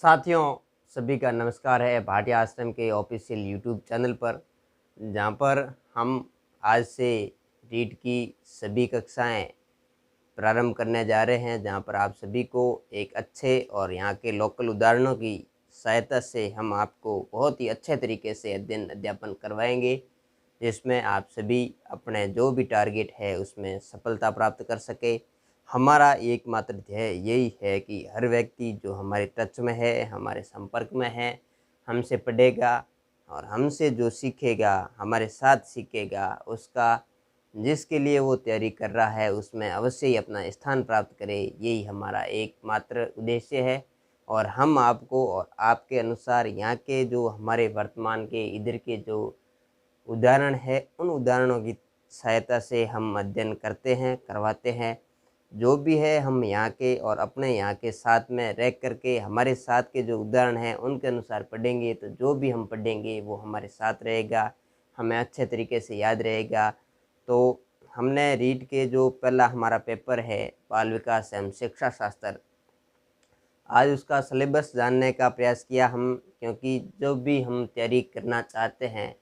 साथियों, सभी का नमस्कार है भाटिया आश्रम के ऑफिशियल यूट्यूब चैनल पर, जहाँ पर हम आज से रीट की सभी कक्षाएं प्रारंभ करने जा रहे हैं। जहाँ पर आप सभी को एक अच्छे और यहाँ के लोकल उदाहरणों की सहायता से हम आपको बहुत ही अच्छे तरीके से अध्ययन अध्यापन करवाएंगे, जिसमें आप सभी अपने जो भी टारगेट है उसमें सफलता प्राप्त कर सके। हमारा एकमात्र ध्येय यही है कि हर व्यक्ति जो हमारे टच में है, हमारे संपर्क में है, हमसे पढ़ेगा और हमसे जो सीखेगा, हमारे साथ सीखेगा, उसका जिसके लिए वो तैयारी कर रहा है उसमें अवश्य ही अपना स्थान प्राप्त करे। यही हमारा एकमात्र उद्देश्य है। और हम आपको और आपके अनुसार यहाँ के जो हमारे वर्तमान के इधर के जो उदाहरण है, उन उदाहरणों की सहायता से हम अध्ययन करते हैं, करवाते हैं। जो भी है हम यहाँ के और अपने यहाँ के साथ में रह करके हमारे साथ के जो उदाहरण हैं उनके अनुसार पढ़ेंगे, तो जो भी हम पढ़ेंगे वो हमारे साथ रहेगा, हमें अच्छे तरीके से याद रहेगा। तो हमने रीट के जो पहला हमारा पेपर है बाल विकास एवं शिक्षा शास्त्र, आज उसका सिलेबस जानने का प्रयास किया हम, क्योंकि जो भी हम तैयारी करना चाहते हैं,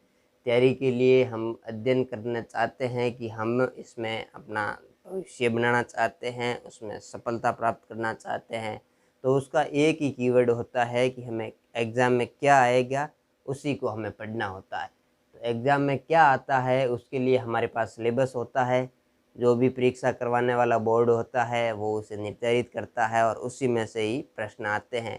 तैयारी के लिए हम अध्ययन करना चाहते हैं कि हम इसमें अपना भविष्य बनाना चाहते हैं, उसमें सफलता प्राप्त करना चाहते हैं, तो उसका एक ही कीवर्ड होता है कि हमें एग्ज़ाम में क्या आएगा उसी को हमें पढ़ना होता है। तो एग्ज़ाम में क्या आता है उसके लिए हमारे पास सिलेबस होता है। जो भी परीक्षा करवाने वाला बोर्ड होता है वो उसे निर्धारित करता है और उसी में से ही प्रश्न आते हैं।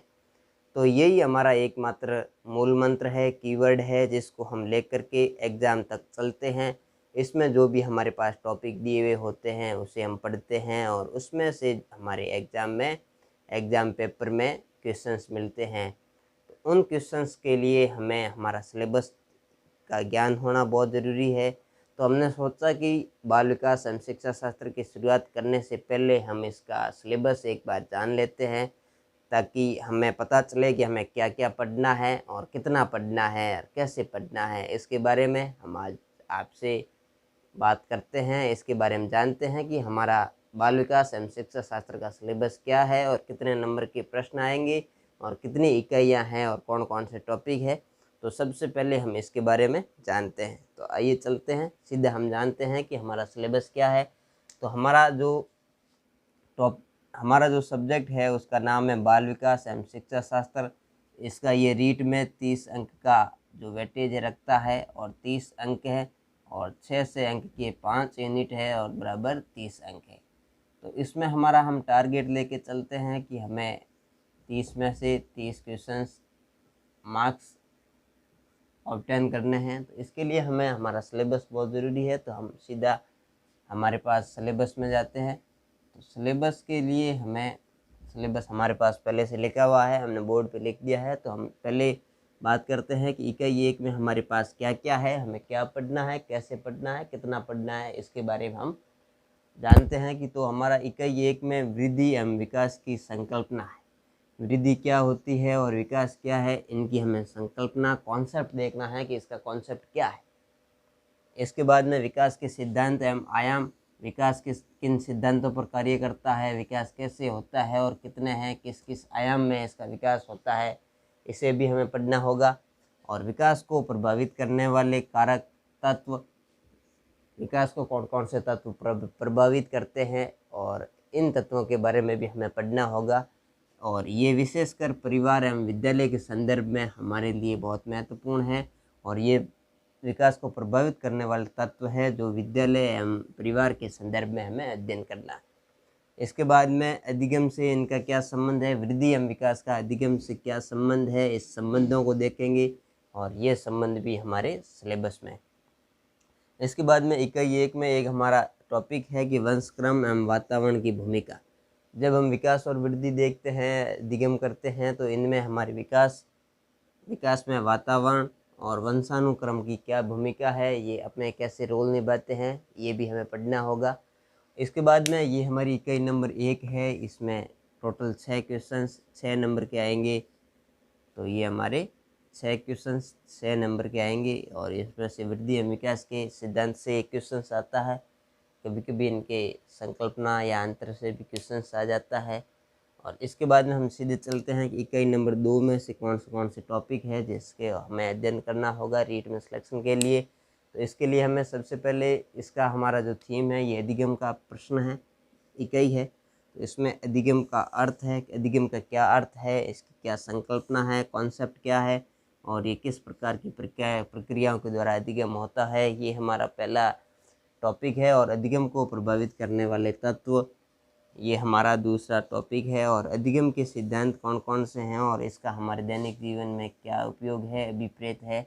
तो यही हमारा एकमात्र मूल मंत्र है, कीवर्ड है, जिसको हम लेकर के एग्ज़ाम तक चलते हैं। इसमें जो भी हमारे पास टॉपिक दिए हुए होते हैं उसे हम पढ़ते हैं और उसमें से हमारे एग्ज़ाम पेपर में क्वेश्चंस मिलते हैं। तो उन क्वेश्चंस के लिए हमें हमारा सिलेबस का ज्ञान होना बहुत ज़रूरी है। तो हमने सोचा कि बाल विकास एवं शिक्षा शास्त्र की शुरुआत करने से पहले हम इसका सिलेबस एक बार जान लेते हैं, ताकि हमें पता चले कि हमें क्या क्या पढ़ना है और कितना पढ़ना है और कैसे पढ़ना है। इसके बारे में हम आज आपसे बात करते हैं, इसके बारे में जानते हैं कि हमारा बाल विकास एवं शिक्षा शास्त्र का सिलेबस क्या है और कितने नंबर के प्रश्न आएंगे और कितनी इकाइयाँ हैं और कौन कौन से टॉपिक है। तो सबसे पहले हम इसके बारे में जानते हैं। तो आइए चलते हैं, सीधे हम जानते हैं कि हमारा सिलेबस क्या है। तो हमारा जो सब्जेक्ट है उसका नाम है बाल विकास एवं शिक्षा शास्त्र। इसका ये रीट में 30 अंक का जो वेटेज रखता है और 30 अंक है और 6 से अंक के 5 यूनिट है और बराबर 30 अंक है। तो इसमें हमारा हम टारगेट लेके चलते हैं कि हमें 30 में से 30 क्वेश्चंस मार्क्स ऑब्टेन करने हैं। तो इसके लिए हमें हमारा सिलेबस बहुत ज़रूरी है। तो हम सीधा हमारे पास सिलेबस में जाते हैं। तो सिलेबस के लिए हमें सिलेबस हमारे पास पहले से लिखा हुआ है, हमने बोर्ड पे लिख दिया है। तो हम पहले बात करते हैं कि इकाई 1 में हमारे पास क्या क्या है, हमें क्या पढ़ना है, कैसे पढ़ना है, कितना पढ़ना है, इसके बारे में हम जानते हैं। कि तो हमारा इकाई 1 में वृद्धि एवं विकास की संकल्पना है। वृद्धि क्या होती है और विकास क्या है, इनकी हमें संकल्पना, कॉन्सेप्ट देखना है कि इसका कॉन्सेप्ट क्या है। इसके बाद में विकास के सिद्धांत एवं आयाम, विकास किन सिद्धांतों पर कार्य करता है, विकास कैसे होता है और कितने हैं, किस किस आयाम में इसका विकास होता है, इसे भी हमें पढ़ना होगा। और विकास को प्रभावित करने वाले कारक तत्व, विकास को कौन कौन से तत्व प्रभावित करते हैं और इन तत्वों के बारे में भी हमें पढ़ना होगा। और ये विशेषकर परिवार एवं विद्यालय के संदर्भ में हमारे लिए बहुत महत्वपूर्ण है। और ये विकास को प्रभावित करने वाले तत्व है जो विद्यालय एवं परिवार के संदर्भ में हमें अध्ययन करना है। इसके बाद में अधिगम से इनका क्या संबंध है, वृद्धि एवं विकास का अधिगम से क्या संबंध है, इस संबंधों को देखेंगे और ये संबंध भी हमारे सिलेबस में। इसके बाद में इकाई 1 में एक हमारा टॉपिक है कि वंशक्रम एवं वातावरण की भूमिका। जब हम विकास और वृद्धि देखते हैं, अधिगम करते हैं, तो इनमें हमारे विकास में वातावरण और वंशानुक्रम की क्या भूमिका है, ये अपने कैसे रोल निभाते हैं, ये भी हमें पढ़ना होगा। इसके बाद में ये हमारी इकाई नंबर 1 है। इसमें टोटल 6 क्वेश्चंस 6 नंबर के आएंगे। तो ये हमारे 6 क्वेश्चंस 6 नंबर के आएंगे और इसमें से वृद्धि एवं विकास के सिद्धांत से एक क्वेश्चंस आता है, कभी कभी इनके संकल्पना या अंतर से भी क्वेश्चंस आ जाता है। और इसके बाद में हम सीधे चलते हैं कि इकाई नंबर 2 में से कौन से टॉपिक है जिसके हमें अध्ययन करना होगा रीट में सिलेक्शन के लिए। तो इसके लिए हमें सबसे पहले इसका हमारा जो थीम है ये अधिगम का प्रश्न है, इकाई है। तो इसमें अधिगम का अर्थ है, अधिगम का क्या अर्थ है, इसकी क्या संकल्पना है, कॉन्सेप्ट क्या है और ये किस प्रकार की प्रक्रियाओं के द्वारा अधिगम होता है, ये हमारा पहला टॉपिक है। और अधिगम को प्रभावित करने वाले तत्व, ये हमारा दूसरा टॉपिक है। और अधिगम के सिद्धांत कौन कौन से हैं और इसका हमारे दैनिक जीवन में क्या उपयोग है, अभिप्रेत है,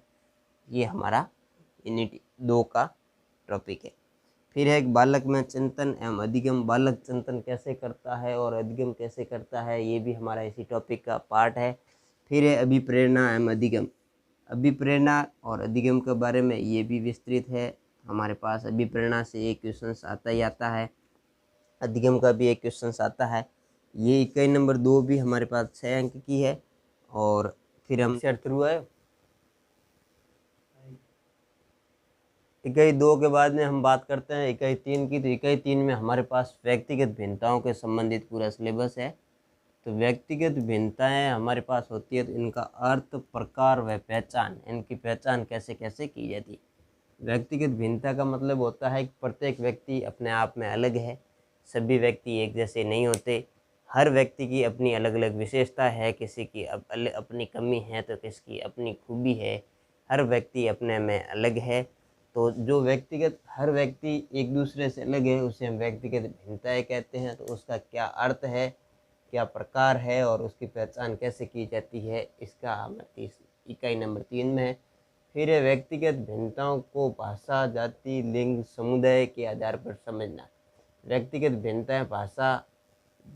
ये हमारा यूनिट 2 का टॉपिक है। फिर है एक बालक में चिंतन एवं अधिगम, बालक चिंतन कैसे करता है और अधिगम कैसे करता है, ये भी हमारा इसी टॉपिक का पार्ट है। फिर है अभिप्रेरणा एवं अधिगम, अभिप्रेरणा और अधिगम के बारे में ये भी विस्तृत है हमारे पास। अभिप्रेरणा से एक क्वेश्चन आता ही आता है, अधिगम का भी एक क्वेश्चन आता है। ये इकाई नंबर 2 भी हमारे पास 6 अंक की है। और फिर हम थ्रू है इकाई 2 के बाद में हम बात करते हैं इकाई 3 की। तो इकाई 3 में हमारे पास व्यक्तिगत भिन्नताओं के संबंधित पूरा सिलेबस है। तो व्यक्तिगत भिन्नताएं हमारे पास होती है तो इनका अर्थ, प्रकार व पहचान, इनकी पहचान कैसे कैसे की जाती है। व्यक्तिगत भिन्नता का मतलब होता है कि प्रत्येक व्यक्ति अपने आप में अलग है, सभी व्यक्ति एक जैसे नहीं होते, हर व्यक्ति की अपनी अलग अलग विशेषता है, किसी की अपनी कमी है तो किसकी अपनी खूबी है, हर व्यक्ति अपने में अलग है। तो जो व्यक्तिगत, हर व्यक्ति एक दूसरे से अलग है उसे हम व्यक्तिगत भिन्नताएं कहते हैं। तो उसका क्या अर्थ है, क्या प्रकार है और उसकी पहचान कैसे की जाती है, इसका हमारी इकाई नंबर 3 में है। फिर है व्यक्तिगत भिन्नताओं को भाषा, जाति, लिंग, समुदाय के आधार पर समझना। व्यक्तिगत भिन्नताएं भाषा,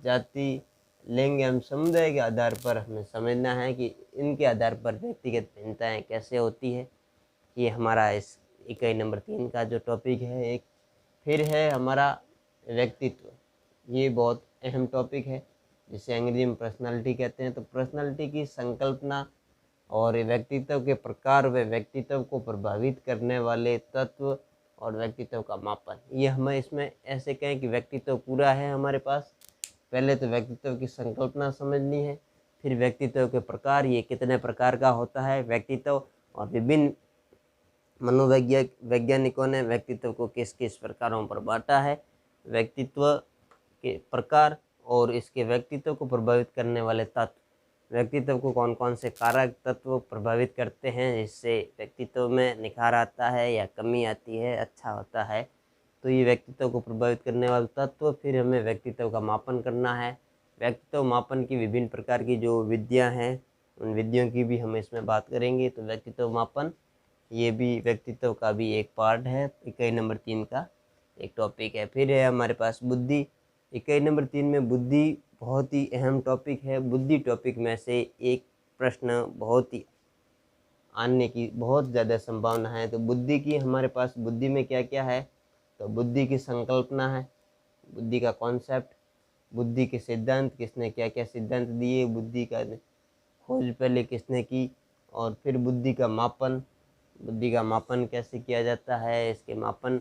जाति, लिंग एवं समुदाय के आधार पर हमें समझना है कि इनके आधार पर व्यक्तिगत भिन्नताएं कैसे होती है। ये हमारा इस इकाई नंबर 3 का जो टॉपिक है एक। फिर है हमारा व्यक्तित्व, ये बहुत अहम टॉपिक है जिसे अंग्रेजी में पर्सनालिटी कहते हैं। तो पर्सनालिटी की संकल्पना और व्यक्तित्व के प्रकार व व्यक्तित्व को प्रभावित करने वाले तत्व और व्यक्तित्व का मापन, ये हमें इसमें ऐसे कहें कि व्यक्तित्व पूरा है हमारे पास। पहले तो व्यक्तित्व की संकल्पना समझनी है, फिर व्यक्तित्व के प्रकार, ये कितने प्रकार का होता है व्यक्तित्व, और विभिन्न वैज्ञानिकों ने व्यक्तित्व को किस किस प्रकारों पर बांटा है, व्यक्तित्व के प्रकार और इसके व्यक्तित्व को प्रभावित करने वाले तत्व, व्यक्तित्व को कौन कौन से कारक तत्व प्रभावित करते हैं जिससे व्यक्तित्व में निखार आता है या कमी आती है, अच्छा होता है। तो ये व्यक्तित्व को प्रभावित करने वाले तत्व। फिर हमें व्यक्तित्व का मापन करना है। व्यक्तित्व मापन की विभिन्न प्रकार की जो विधियाँ हैं उन विधियों की भी हम इसमें बात करेंगे। तो व्यक्तित्व मापन ये भी व्यक्तित्व का भी एक पार्ट है, इकाई नंबर 3 का एक टॉपिक है। फिर है हमारे पास बुद्धि, इकाई नंबर 3 में बुद्धि बहुत ही अहम टॉपिक है। बुद्धि टॉपिक में से एक प्रश्न बहुत ही आने की बहुत ज़्यादा संभावना है। तो बुद्धि की हमारे पास, बुद्धि में क्या क्या है, तो बुद्धि की संकल्पना है, बुद्धि का कॉन्सेप्ट, बुद्धि के सिद्धांत, किसने क्या क्या सिद्धांत दिए, बुद्धि का खोज पहले किसने की, और फिर बुद्धि का मापन, बुद्धि का मापन कैसे किया जाता है, इसके मापन।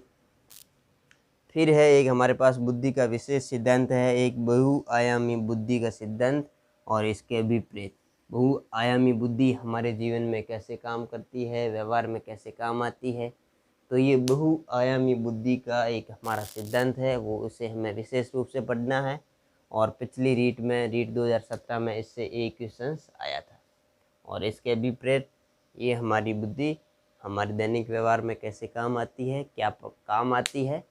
फिर है एक हमारे पास बुद्धि का विशेष सिद्धांत है, एक बहुआयामी बुद्धि का सिद्धांत और इसके अभिप्रेत। बहुआयामी बुद्धि हमारे जीवन में कैसे काम करती है, व्यवहार में कैसे काम आती है। तो ये बहुआयामी बुद्धि का एक हमारा सिद्धांत है, वो उसे हमें विशेष रूप से पढ़ना है। और पिछली रीट 2017 में इससे एक क्वेश्चन आया था। और इसके अभिप्रेत, ये हमारी बुद्धि हमारे दैनिक व्यवहार में कैसे काम आती है, क्या काम आती है,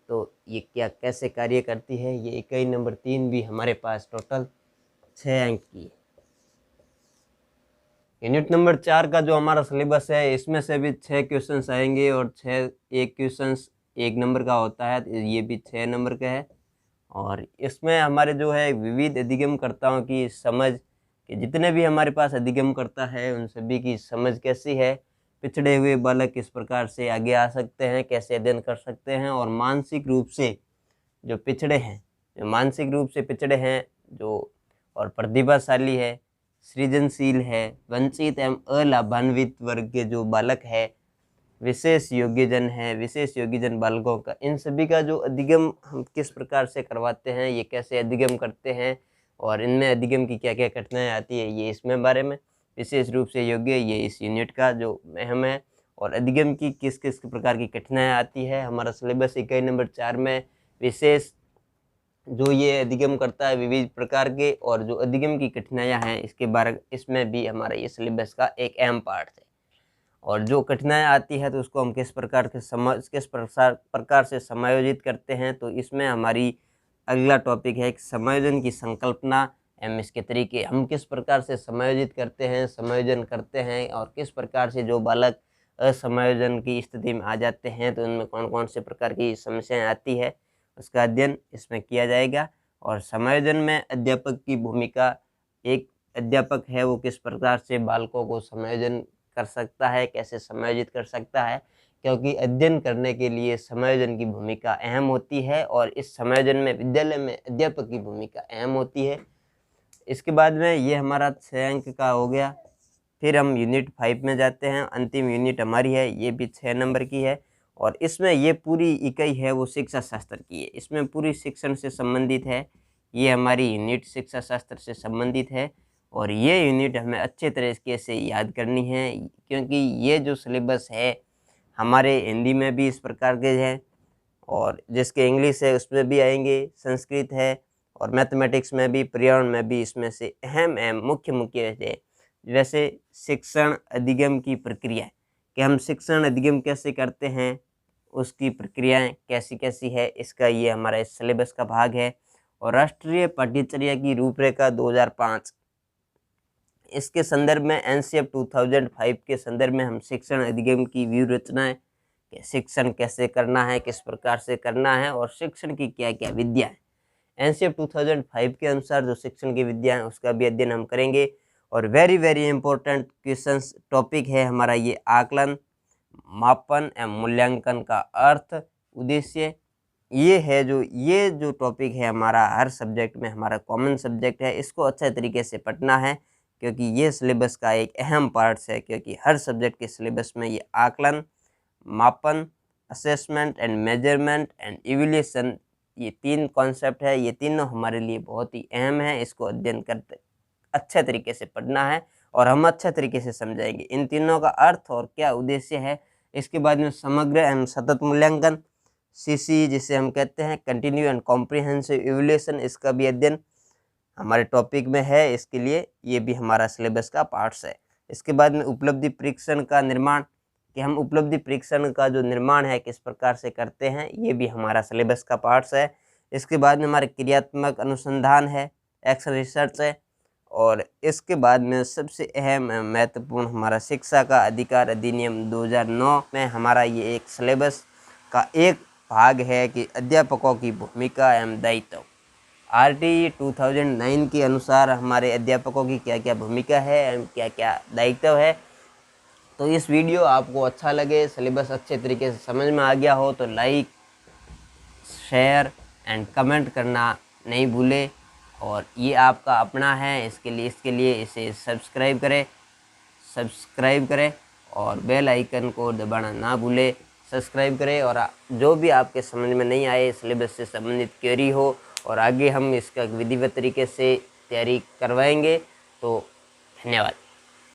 तो ये क्या कैसे कार्य करती है। ये इकाई नंबर 3 भी हमारे पास टोटल 6 अंक की है। यूनिट नंबर 4 का जो हमारा सिलेबस है इसमें से भी 6 क्वेश्चंस आएंगे और 6 एक क्वेश्चंस 1 नंबर का होता है, ये भी 6 नंबर का है। और इसमें हमारे जो है विविध अधिगमकर्ताओं की समझ, कि जितने भी हमारे पास अधिगम करता है उन सभी की समझ कैसी है, पिछड़े हुए बालक किस प्रकार से आगे आ सकते हैं, कैसे अध्ययन कर सकते हैं, और मानसिक रूप से जो पिछड़े हैं, जो मानसिक रूप से पिछड़े हैं, जो और प्रतिभाशाली है, सृजनशील है, वंचित एवं अलाभान्वित वर्ग के जो बालक है, विशेष योग्यजन है, विशेष योग्यजन बालकों का, इन सभी का जो अधिगम हम किस प्रकार से करवाते हैं, ये कैसे अधिगम करते हैं और इनमें अधिगम की क्या क्या कठिनाई आती है ये इसमें बारे में विशेष रूप से योग्य ये इस यूनिट का जो अहम है। और अधिगम की किस किस प्रकार की कठिनाई आती है, हमारा सिलेबस इकाई नंबर 4 में विशेष जो ये अधिगम करता है विविध प्रकार के, और जो अधिगम की कठिनाइयाँ हैं इसके बारे इसमें भी हमारा ये सिलेबस का एक अहम पार्ट है। और जो कठिनाइयाँ आती है तो उसको हम किस प्रकार से समायोजित करते हैं, तो इसमें हमारी अगला टॉपिक है समायोजन की संकल्पना एवं इसके तरीके। हम किस प्रकार से समायोजित करते हैं, समायोजन करते हैं, और किस प्रकार से जो बालक असमायोजन की स्थिति में आ जाते हैं तो उनमें कौन कौन से प्रकार की समस्याएं आती है उसका अध्ययन इसमें किया जाएगा। और समायोजन में अध्यापक की भूमिका, एक अध्यापक है वो किस प्रकार से बालकों को समायोजन कर सकता है, कैसे समायोजित कर सकता है, क्योंकि अध्ययन करने के लिए समायोजन की भूमिका अहम होती है और इस समायोजन में विद्यालय में अध्यापक की भूमिका अहम होती है। इसके बाद में ये हमारा 6 अंक का हो गया। फिर हम यूनिट 5 में जाते हैं, अंतिम यूनिट हमारी है, ये भी 6 नंबर की है और इसमें ये पूरी इकाई है वो शिक्षा शास्त्र की है, इसमें पूरी शिक्षण से संबंधित है। ये हमारी यूनिट शिक्षा शास्त्र से संबंधित है और ये यूनिट हमें अच्छे तरीके से याद करनी है, क्योंकि ये जो सिलेबस है हमारे हिंदी में भी इस प्रकार के हैं और जिसके इंग्लिश है उसमें भी आएंगे, संस्कृत है और मैथमेटिक्स में भी, पर्यावरण में भी। इसमें से अहम मुख्य है जैसे शिक्षण अधिगम की प्रक्रिया, कि हम शिक्षण अधिगम कैसे करते हैं, उसकी प्रक्रियाएं कैसी कैसी है, इसका ये हमारा इस सिलेबस का भाग है। और राष्ट्रीय पाठ्यचर्या की रूपरेखा 2005, इसके संदर्भ में एनसीएफ 2005 के संदर्भ में हम शिक्षण अधिगम की व्यू रचनाएं, शिक्षण कैसे करना है, किस प्रकार से करना है और शिक्षण की क्या क्या विद्या है, एनसीएफ 2005 के अनुसार जो शिक्षण की विद्या है उसका भी अध्ययन हम करेंगे। और वेरी इम्पोर्टेंट क्वेश्चंस टॉपिक है हमारा ये आकलन, मापन एवं मूल्यांकन का अर्थ, उद्देश्य। ये जो टॉपिक है हमारा हर सब्जेक्ट में हमारा कॉमन सब्जेक्ट है, इसको अच्छे तरीके से पढ़ना है क्योंकि ये सिलेबस का एक अहम पार्ट है, क्योंकि हर सब्जेक्ट के सिलेबस में ये आकलन, मापन, assessment and measurement and evaluation, ये 3 कॉन्सेप्ट है, ये तीनों हमारे लिए बहुत ही अहम है। इसको अध्ययन करते अच्छे तरीके से पढ़ना है और हम अच्छे तरीके से समझाएंगे इन तीनों का अर्थ और क्या उद्देश्य है। इसके बाद में समग्र एवं सतत मूल्यांकन, सीसी जिसे हम कहते हैं, कंटिन्यू एंड कॉम्प्रिहेंसिव इवैल्यूएशन, इसका भी अध्ययन हमारे टॉपिक में है, इसके लिए ये भी हमारा सिलेबस का पार्ट्स है। इसके बाद में उपलब्धि परीक्षण का निर्माण, कि हम उपलब्धि परीक्षण का जो निर्माण है किस प्रकार से करते हैं, ये भी हमारा सिलेबस का पार्ट्स है। इसके बाद में हमारे क्रियात्मक अनुसंधान है, एक्शन रिसर्च है। और इसके बाद में सबसे अहम महत्वपूर्ण हमारा शिक्षा का अधिकार अधिनियम 2009 में हमारा ये एक सिलेबस का एक भाग है कि अध्यापकों की भूमिका एवं दायित्व। आरटी 2009 के अनुसार हमारे अध्यापकों की क्या क्या भूमिका है एवं क्या क्या दायित्व है। तो इस वीडियो आपको अच्छा लगे, सिलेबस अच्छे तरीके से समझ में आ गया हो तो लाइक, शेयर एंड कमेंट करना नहीं भूले। और ये आपका अपना है, इसके लिए इसे सब्सक्राइब करें और बेल आइकन को दबाना ना भूले। सब्सक्राइब करें और जो भी आपके समझ में नहीं आए, सिलेबस से संबंधित क्वेरी हो और आगे हम इसका विधिवत तरीके से तैयारी करवाएंगे। तो धन्यवाद।